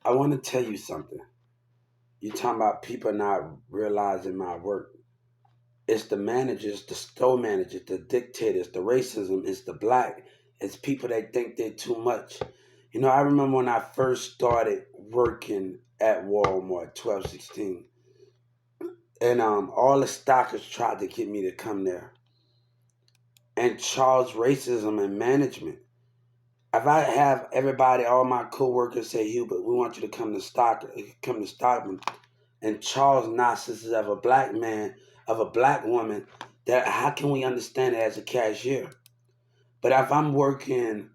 I want to tell you something. You're talking about people not realizing my work. It's the managers, the store managers, the dictators, the racism, it's the black. It's people that think they're too much. I remember when I first started working at Walmart, 1216, and all the stockers tried to get me to come there and charge racism and management. If I have everybody, all my coworkers say, Hubert, we want you to come to Stockman, and Charles Narcissus of a black man, of a black woman, that how can we understand it as a cashier? But if I'm working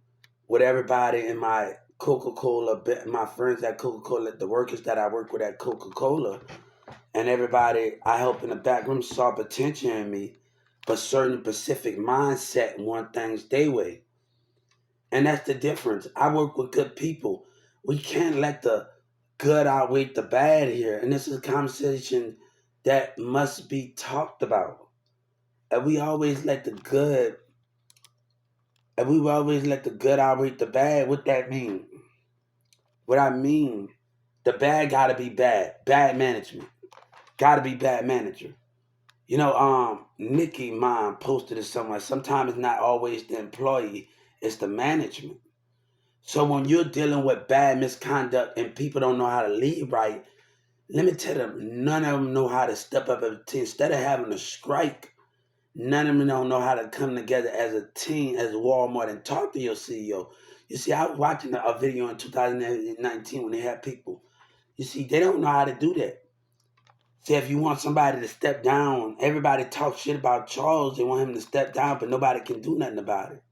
with everybody in my Coca-Cola, my friends at Coca-Cola, the workers that I work with at Coca-Cola, and everybody I help in the back room saw potential in me, but certain specific mindset want things their way. And that's the difference. I work with good people. We can't let the good outweigh the bad here. And this is a conversation that must be talked about. And we always let the good, and we always let the good outweigh the bad. What that mean? What I mean, the bad gotta be bad. Bad management. Gotta be bad manager. Nikki mom posted it somewhere. Sometimes it's not always the employee, it's the management. So when you're dealing with bad misconduct and people don't know how to lead right, let me tell them, none of them know how to step up as a team. Instead of having a strike, none of them don't know how to come together as a team, as Walmart, and talk to your CEO. You see, I was watching a video in 2019 when they had people. You see, they don't know how to do that. See, if you want somebody to step down, everybody talks shit about Charles. They want him to step down, but nobody can do nothing about it.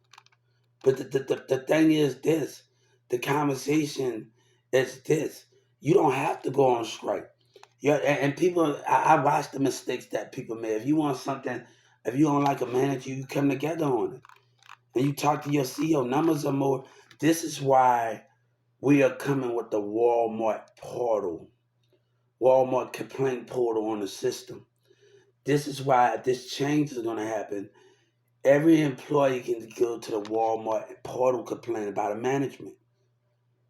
But the thing is this, the conversation is this. You don't have to go on strike. Yeah, and people, I watch the mistakes that people make. If you want something, if you don't like a manager, you come together on it. And you talk to your CEO, numbers are more. This is why we are coming with the Walmart complaint portal on the system. This is why this change is going to happen. Every employee can go to the Walmart portal complain about a management.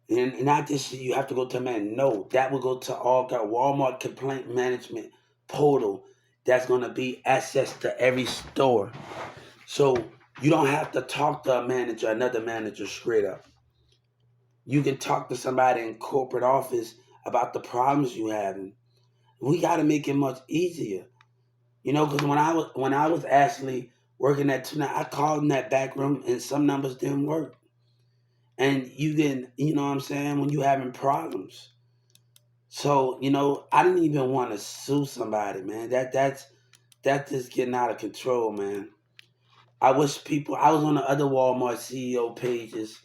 And not just you have to go to a man. No, that will go to all Walmart complaint management portal. That's going to be access to every store. So you don't have to talk to a manager, another manager straight up. You can talk to somebody in corporate office about the problems you having. We got to make it much easier. Because when I was actually working at tonight, I called in that back room and some numbers didn't work. And you can, what I'm saying, when you having problems. So, I didn't even want to sue somebody, man. That's just getting out of control, man. I wish people I was on the other Walmart CEO pages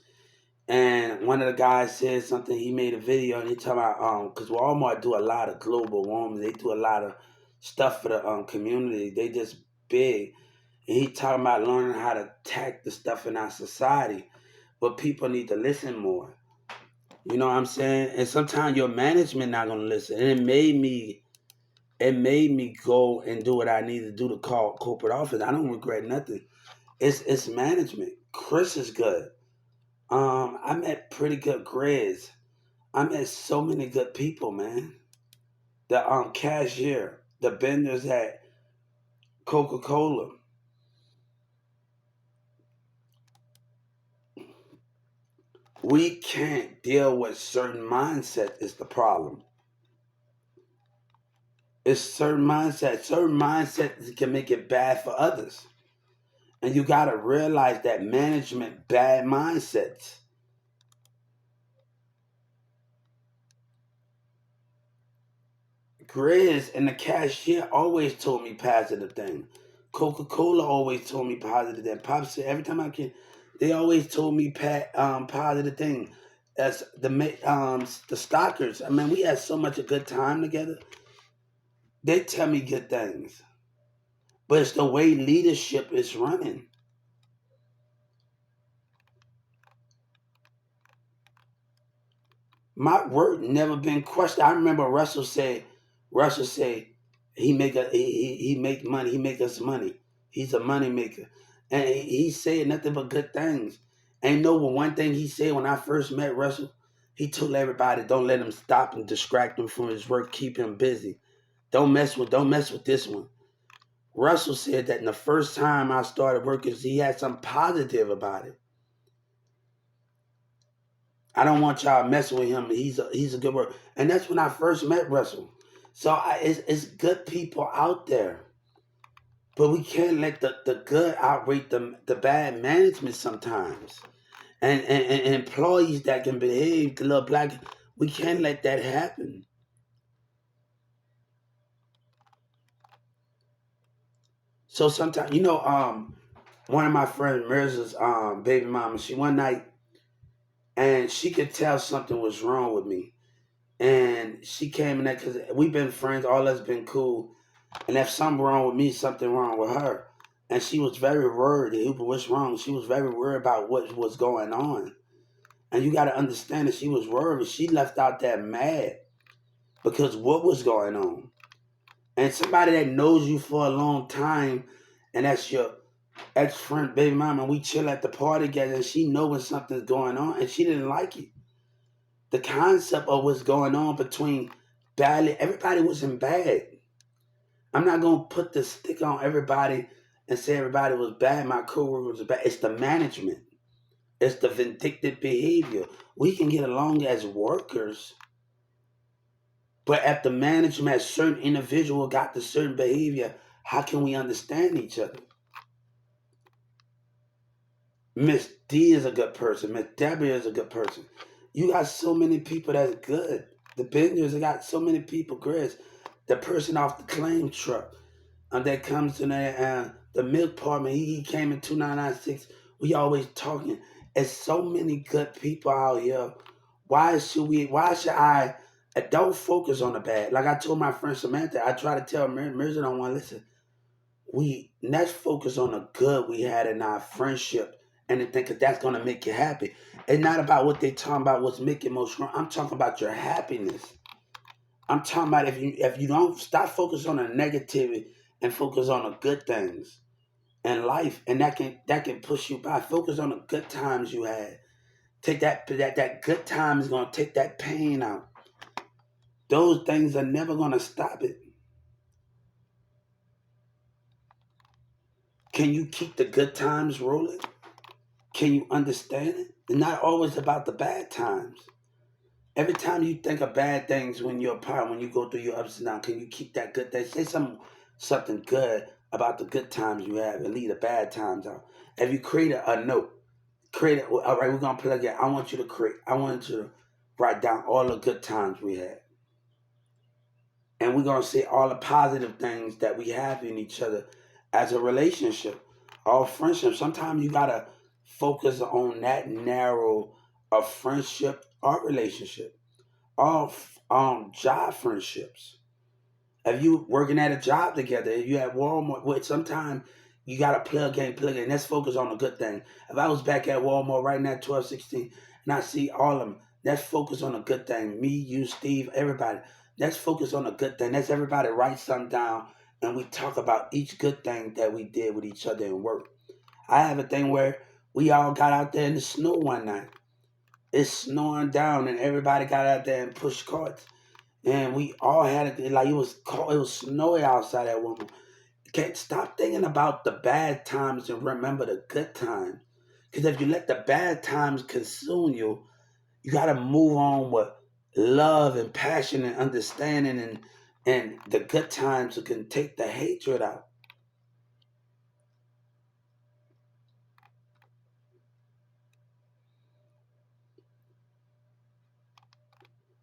and one of the guys said something, he made a video and he talking about because Walmart do a lot of global warming, they do a lot of stuff for the community. They just big. And he talking about learning how to attack the stuff in our society. But people need to listen more. You know what I'm saying? And sometimes your management not gonna listen. And it made me go and do what I need to do to call corporate office. I don't regret nothing. It's management. Chris is good. I met pretty good Grizz. I met so many good people, man. The cashier, the vendors at Coca-Cola. We can't deal with certain mindset is the problem. It's certain mindset. Certain mindset can make it bad for others. And you gotta realize that management bad mindsets. Grizz and the cashier always told me positive things. Coca-Cola always told me positive things. Pop said every time I can, they always told me positive things. As the stalkers, I mean, we had so much a good time together. They tell me good things, but it's the way leadership is running. My word never been questioned. I remember Russell say he make money. He make us money. He's a money maker, and he said nothing but good things. And you know what? One thing he said when I first met Russell, He told everybody, don't let him stop and distract him from his work. Keep him busy. Don't mess with this one. Russell said that in the first time I started working, he had something positive about it. I don't want y'all messing with him. He's a good worker. And that's when I first met Russell. So it's good people out there. But we can't let the good outweigh the bad management sometimes. And employees that can behave, the little black, we can't let that happen. So sometimes, one of my friends, Mirza's baby mama, she one night, and she could tell something was wrong with me. And she came in there because we've been friends, all us been cool. And if something wrong with me, something wrong with her. And she was very worried. What's wrong? She was very worried about what was going on. And you got to understand that she was worried. She left out there mad because what was going on. And somebody that knows you for a long time, and that's your ex-friend, baby mama, we chill at the party together, and she know when something's going on, and she didn't like it. The concept of what's going on between badly, everybody wasn't bad. I'm not gonna put the stick on everybody and say everybody was bad. My coworkers was bad. It's the management. It's the vindictive behavior. We can get along as workers, but if the management, a certain individual got the certain behavior, how can we understand each other? Miss D is a good person. Miss Debbie is a good person. You got so many people that's good. The business got so many people, Chris. The person off the claim truck that comes to the milk department, he came in 2996. We always talking. There's so many good people out here. Why should I don't focus on the bad? Like I told my friend Samantha, I try to tell Mirza don't want to listen. Let's focus on the good we had in our friendship and to think that that's gonna make you happy. It's not about what they talking about, what's making most strong. I'm talking about your happiness. I'm talking about if you don't stop focus on the negativity and focus on the good things in life, and that can push you by. Focus on the good times you had. Take that good time is gonna take that pain out. Those things are never gonna stop it. Can you keep the good times rolling? Can you understand it? It's not always about the bad times. Every time you think of bad things when you're apart, when you go through your ups and downs, can you keep that good thing? Say something good about the good times you have and leave the bad times out. If you create a note, all right, we're gonna plug it. I want you to write down all the good times we had. And we're gonna say all the positive things that we have in each other as a relationship, all friendship. Sometimes you gotta focus on that narrow of friendship or relationship, all job friendships. If you working at a job together, if you at Walmart, which sometimes you gotta plug in. Let's focus on the good thing. If I was back at Walmart right now, 1216, and I see all of them, let's focus on the good thing. Me, you, Steve, everybody. Let's focus on the good thing. Let's everybody write something down and we talk about each good thing that we did with each other in work. I have a thing where we all got out there in the snow one night. It's snowing down and everybody got out there and pushed carts. And we all had it like it was cold, it was snowy outside that woman. Can't stop thinking about the bad times and remember the good times. Because if you let the bad times consume you, you got to move on with love and passion and understanding, and the good times can take the hatred out.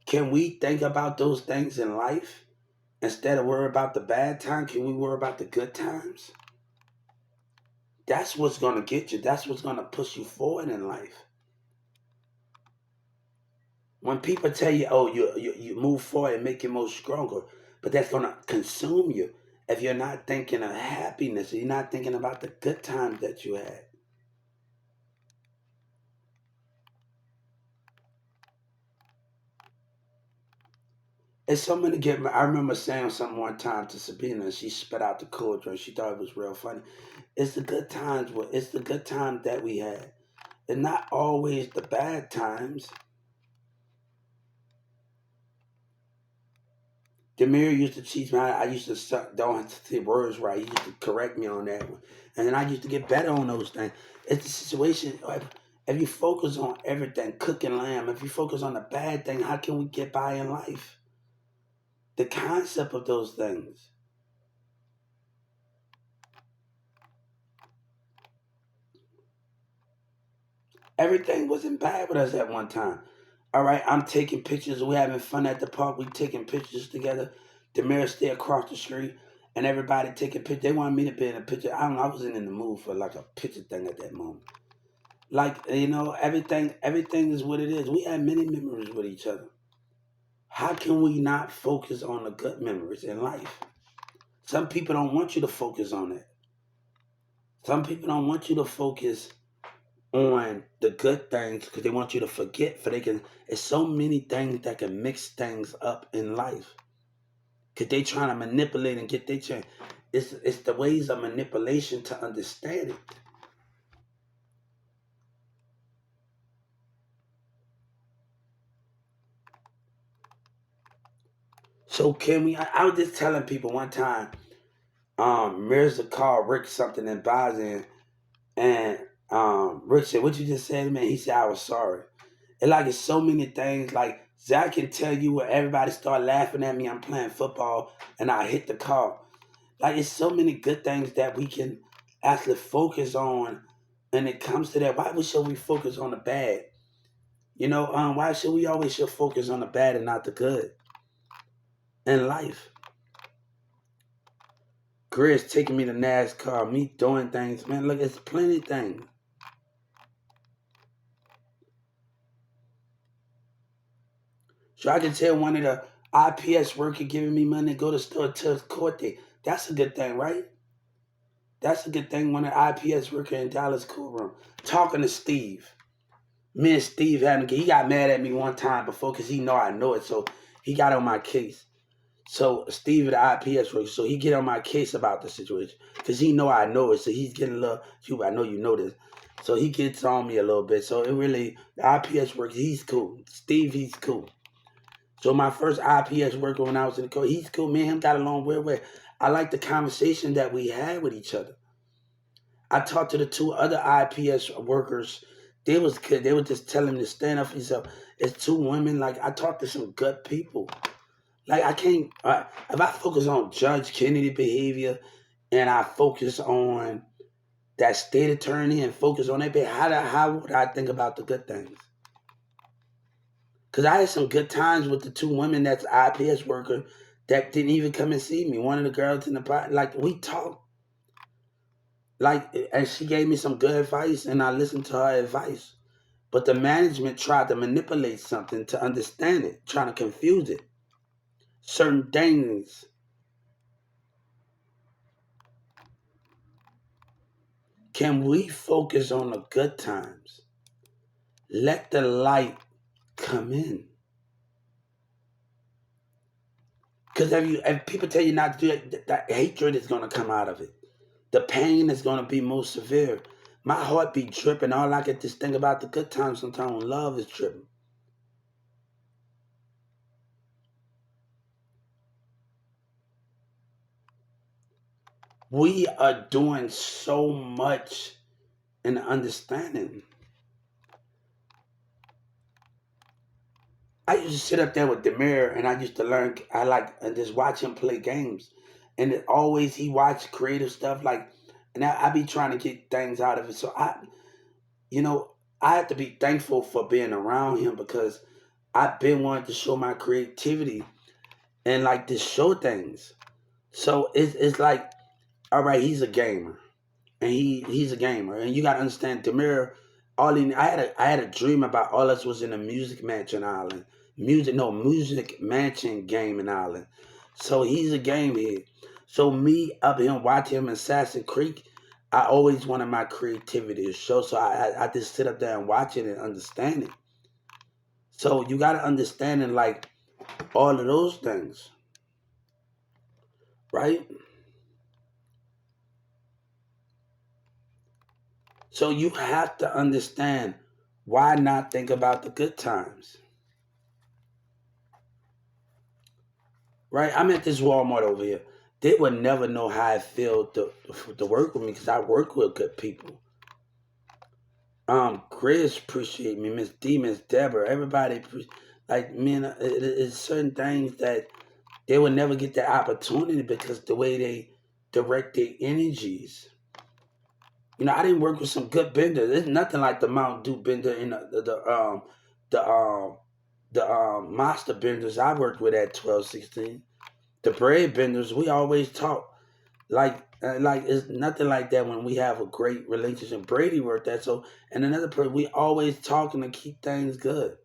Can we think about those things in life instead of worry about the bad times? Can we worry about the good times? That's what's going to get you. That's what's going to push you forward in life. When people tell you, oh, you move forward and make you more stronger, but that's going to consume you if you're not thinking of happiness, you're not thinking about the good times that you had. It's so many get. I remember saying something one time to Sabina, and she spit out the cold drink. She thought it was real funny. It's the good times. It's the good times that we had, and not always the bad times. Demir used to teach me. I used to don't have to say words right. He used to correct me on that one, and then I used to get better on those things. It's the situation. If you focus on everything, cooking lamb. If you focus on the bad thing, how can we get by in life? The concept of those things. Everything wasn't bad with us at one time. All right, I'm taking pictures. We having fun at the park. We taking pictures together. Demir stay across the street, and everybody taking pictures. They wanted me to be in a picture. I don't know. I wasn't in the mood for like a picture thing at that moment. Like everything is what it is. We had many memories with each other. How can we not focus on the good memories in life? Some people don't want you to focus on it. Some people don't want you to focus on the good things because they want you to forget. For they can, it's so many things that can mix things up in life because they trying to manipulate and get their change. It's the ways of manipulation to understand it. So can we? I was just telling people one time. Mirza called Rick something in Boston, and Rick said, "What you just said, man?" He said, "I was sorry." And like it's so many things. Like Zach can tell you where everybody start laughing at me. I'm playing football and I hit the car. Like it's so many good things that we can actually focus on. And it comes to that. Why should we focus on the bad? Why should we always should focus on the bad and not the good in life? Chris taking me to NASCAR, me doing things, man. Look, it's plenty of things. So I can tell one of the IPS worker giving me money to go to the store to court day. That's a good thing, right? That's a good thing when an IPS worker in Dallas courtroom. Talking to Steve. Me and Steve he got mad at me one time before because he know I know it. So he got on my case. So Steve at the IPS worker, so he get on my case about the situation. Because he know I know it. So he's getting a little, I know you know this. So he gets on me a little bit. So it really, the IPS worker, he's cool. Steve, he's cool. So my first IPS worker when I was in the court, he's cool. Me and him got along real well. I like the conversation that we had with each other. I talked to the two other IPS workers. They was good. They were just telling me to stand up for yourself. It's two women. Like I talked to some good people. Like I can't. If I focus on Judge Kennedy behavior, and I focus on that state attorney and focus on that, how would I think about the good things? Because I had some good times with the two women that's IPS worker that didn't even come and see me. One of the girls in the party, like we talked, like, and she gave me some good advice, and I listened to her advice. But the management tried to manipulate something to understand it, trying to confuse it. Certain things. Can we focus on the good times? Let the light come in. Because if people tell you not to do it, that hatred is going to come out of it. The pain is going to be most severe. My heart be tripping. All I get just think about the good times sometimes when love is tripping. We are doing so much in understanding. I used to sit up there with Demir and I used to learn. I like and just watch him play games. And it always he watched creative stuff like, and I be trying to get things out of it. So you know, I have to be thankful for being around him because I've been wanting to show my creativity and like to show things. So it's like, all right, he's a gamer, and he's a gamer, and you got to understand, Demir. I had a dream about all us was in a music mansion island, music mansion gaming island. So he's a game head. So me up here watching him in Assassin Creek, I always wanted my creativity to show. So I just sit up there and watch it and understand it. So you got to understand it like all of those things, right? So you have to understand why not think about the good times. right? I'm at this Walmart over here. They would never know how I feel to work with me because I work with good people. Chris appreciate me, Miss D, Miss Deborah, everybody. Like man, it's certain things that they would never get the opportunity because the way they direct their energies. I didn't work with some good benders. There's nothing like the Mountain Dew bender in the monster benders I worked with at 12, 16. The bread benders, we always talk like it's nothing like that when we have a great relationship. Brady worked that so, and another person we always talking to keep things good.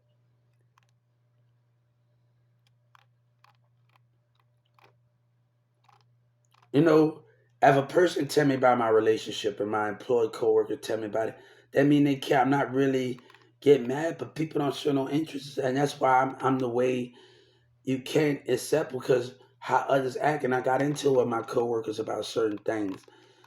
You know, if a person tell me about my relationship and my employee coworker tell me about it, that mean they care. I'm not really get mad, but people don't show no interest, and that's why I'm the way you can't accept because how others act. And I got into it with my coworkers about certain things.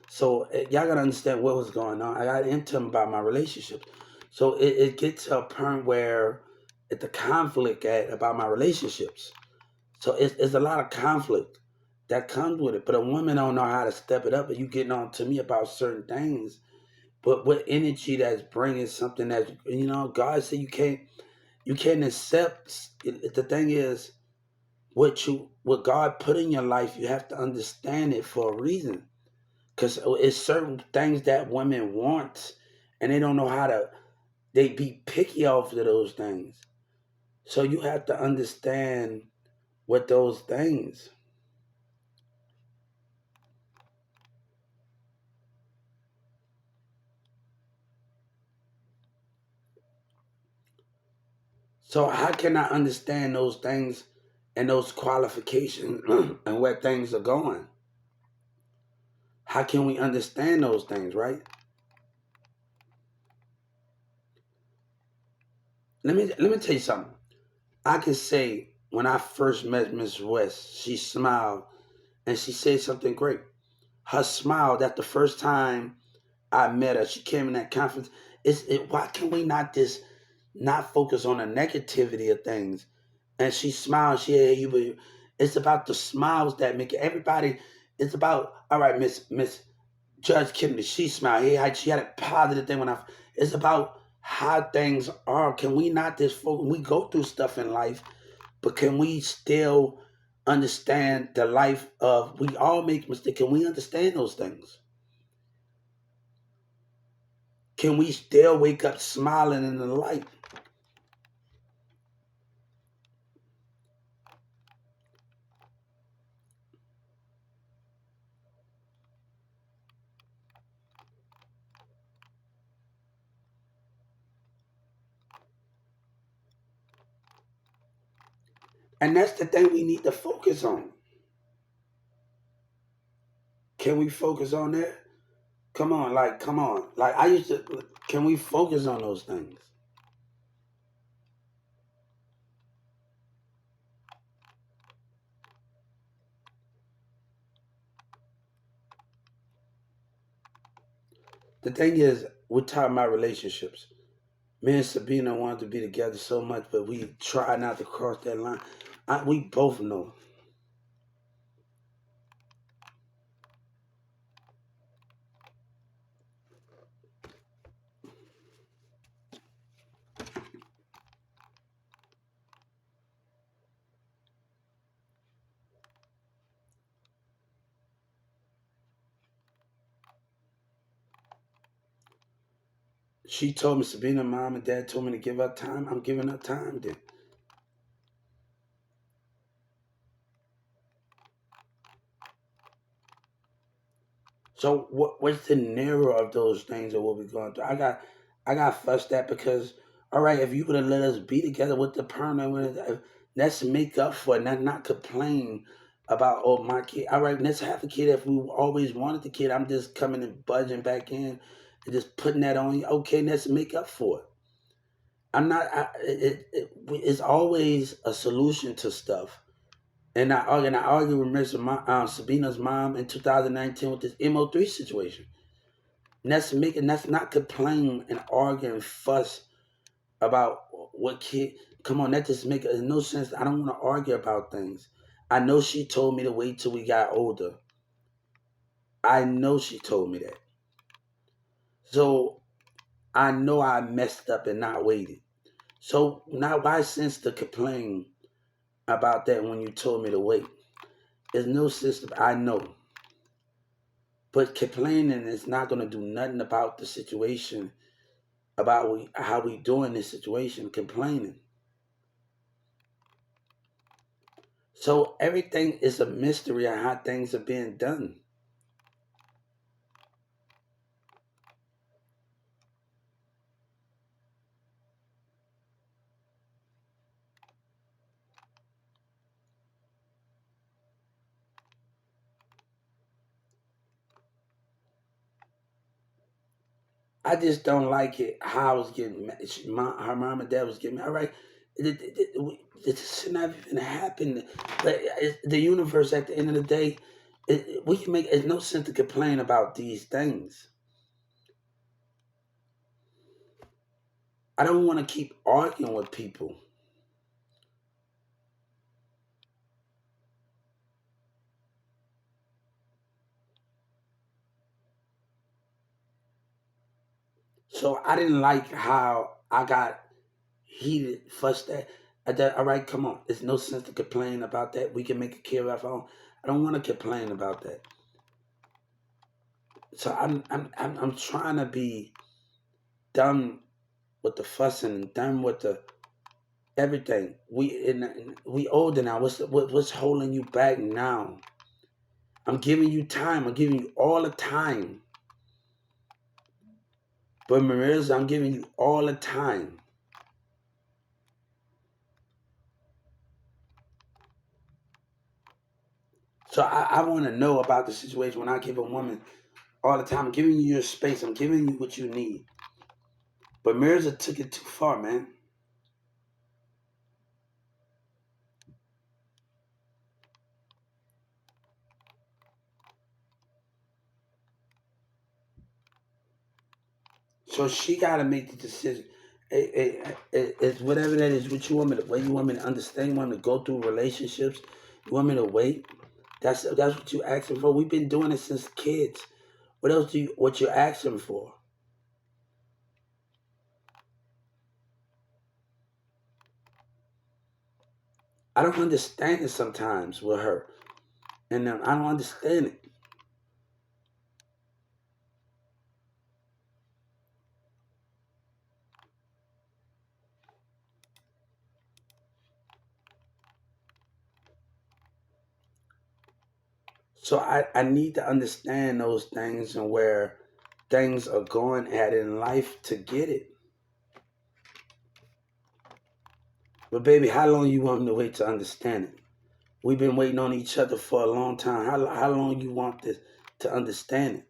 So y'all gotta understand what was going on. I got into them about my relationships. So it gets to a point where it's the conflict about my relationships. So it's a lot of conflict that comes with it. But a woman don't know how to step it up, and you getting on to me about certain things. But what energy that's bringing something that God said you can't accept. The thing is, what God put in your life, you have to understand it for a reason. Because it's certain things that women want, and they don't know how to. They be picky off of those things. So you have to understand what those things. So how can I understand those things and those qualifications and where things are going? How can we understand those things, right? Let me tell you something. I can say when I first met Miss West, she smiled and she said something great. Her smile, that the first time I met her, she came in that conference. Why can we not focus on the negativity of things? And she smiled. She had you. It's about the smiles that make it. Everybody. It's about all right, Miss Judge Kennedy. She smiled. She had a positive thing when I. It's about how things are. Can we not just focus? We go through stuff in life, but can we still understand the life of? We all make mistakes. Can we understand those things? Can we still wake up smiling in the light? And that's the thing we need to focus on. Can we focus on that? Come on, come on. Like I used to. Can we focus on those things? The thing is, we're talking about relationships. Me and Sabina wanted to be together so much, but we try not to cross that line. We both know. She told me, Sabina, mom and dad told me to give her time. I'm giving her time then. So what's the narrow of those things of what we're going through? I got fussed at because all right, if you would have let us be together with the permanent, let's make up for it, not complain about my kid. All right, let's have a kid if we always wanted the kid. I'm just coming and budging back in and just putting that on you. Okay, let's make up for it. I'm not. It's always a solution to stuff. And I argue with Miss Sabina's mom in 2019 with this MO3 situation. And that's not complaining and arguing and fuss about what kid. Come on, that just make no sense. I don't want to argue about things. I know she told me to wait till we got older. I know she told me that. So I know I messed up and not waited. So now why sense to complain about that when you told me to wait? There's no system. I know. But complaining is not going to do nothing about the situation, about how we doing this situation, complaining. So everything is a mystery on how things are being done. I just don't like it how I was getting her mom and dad was getting all right. This should not even happen. But the universe, at the end of the day, we can make. There's no sense to complain about these things. I don't want to keep arguing with people. So I didn't like how I got heated, fussed at. All right, come on. There's no sense to complain about that. We can make a care of our own. I don't want to complain about that. So I'm trying to be done with the fussing and done with the everything. We older now. What's holding you back now? I'm giving you time. I'm giving you all the time. But Marissa, I'm giving you all the time. So I want to know about the situation when I give a woman all the time. I'm giving you your space. I'm giving you what you need. But Mirza took it too far, man. So she got to make the decision. It's whatever that is. What you want me to? What you want me to understand? You want me to go through relationships? You want me to wait? That's what you asking for. We've been doing it since kids. What else do you? What you're asking for? I don't understand it sometimes with her, and I don't understand it. So I need to understand those things and where things are going at in life to get it. But baby, how long you want me to wait to understand it? We've been waiting on each other for a long time. How long you want this to understand it?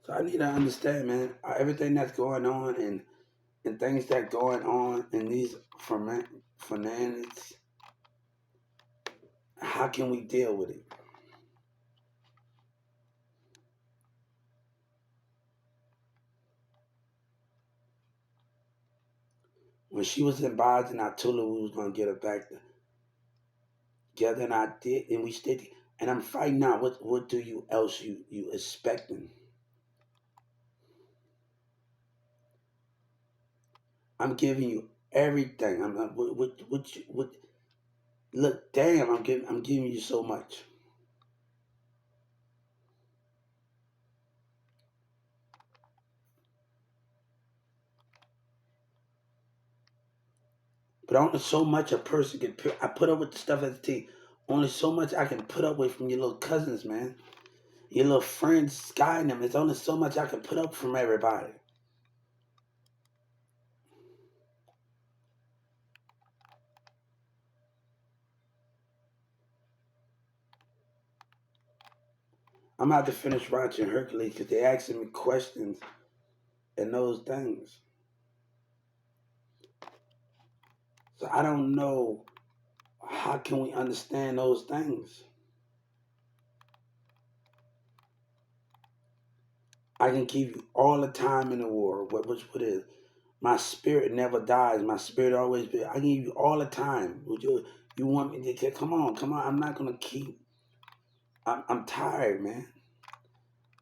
So I need to understand, man, everything that's going on and things that going on in these finance. How can we deal with it? When she was in Boston, I told her we was gonna get her back together, and I did, and we stayed. And I'm fighting out. What do you else you expecting? I'm giving you everything. What look, damn, I'm giving you so much. But only so much a person can I put up with the stuff at the tea. Only so much I can put up with from your little cousins, man. Your little friends, Sky and them. It's only so much I can put up from everybody. I'm about to finish watching Hercules because they're asking me questions and those things. So I don't know how can we understand those things. I can give you all the time in the world. What is? My spirit never dies. My spirit always be. I give you all the time. Would you want me to? Come on, come on. I'm not gonna keep. I'm tired, man.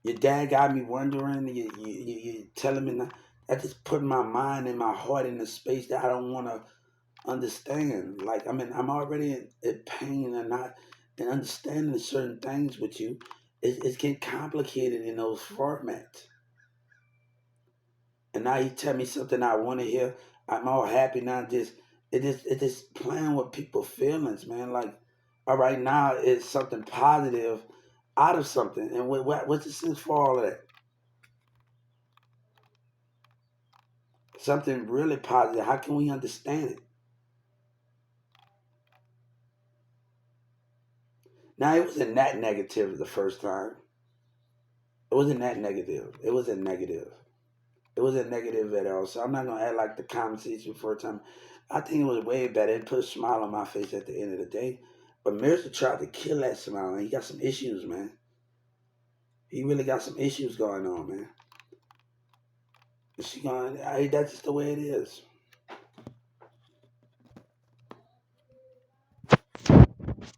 Your dad got me wondering. You telling me that. That just put my mind and my heart in a space that I don't want to understand. Like I mean, I'm already in pain and not and understanding certain things with you. It's getting complicated in those formats. And now you tell me something I want to hear. I'm all happy now. It just playing with people's feelings, man. Like, all right, now it's something positive out of something, and what's the sense for all of that? Something really positive. How can we understand it? Now it wasn't that negative the first time. It wasn't that negative. It wasn't negative. It wasn't negative at all. So I'm not gonna act like the conversation for a time. I think it was way better. It put a smile on my face at the end of the day. But Mirza tried to kill that smile, and he got some issues, man. He really got some issues going on, man. And she going, that's just the way it is.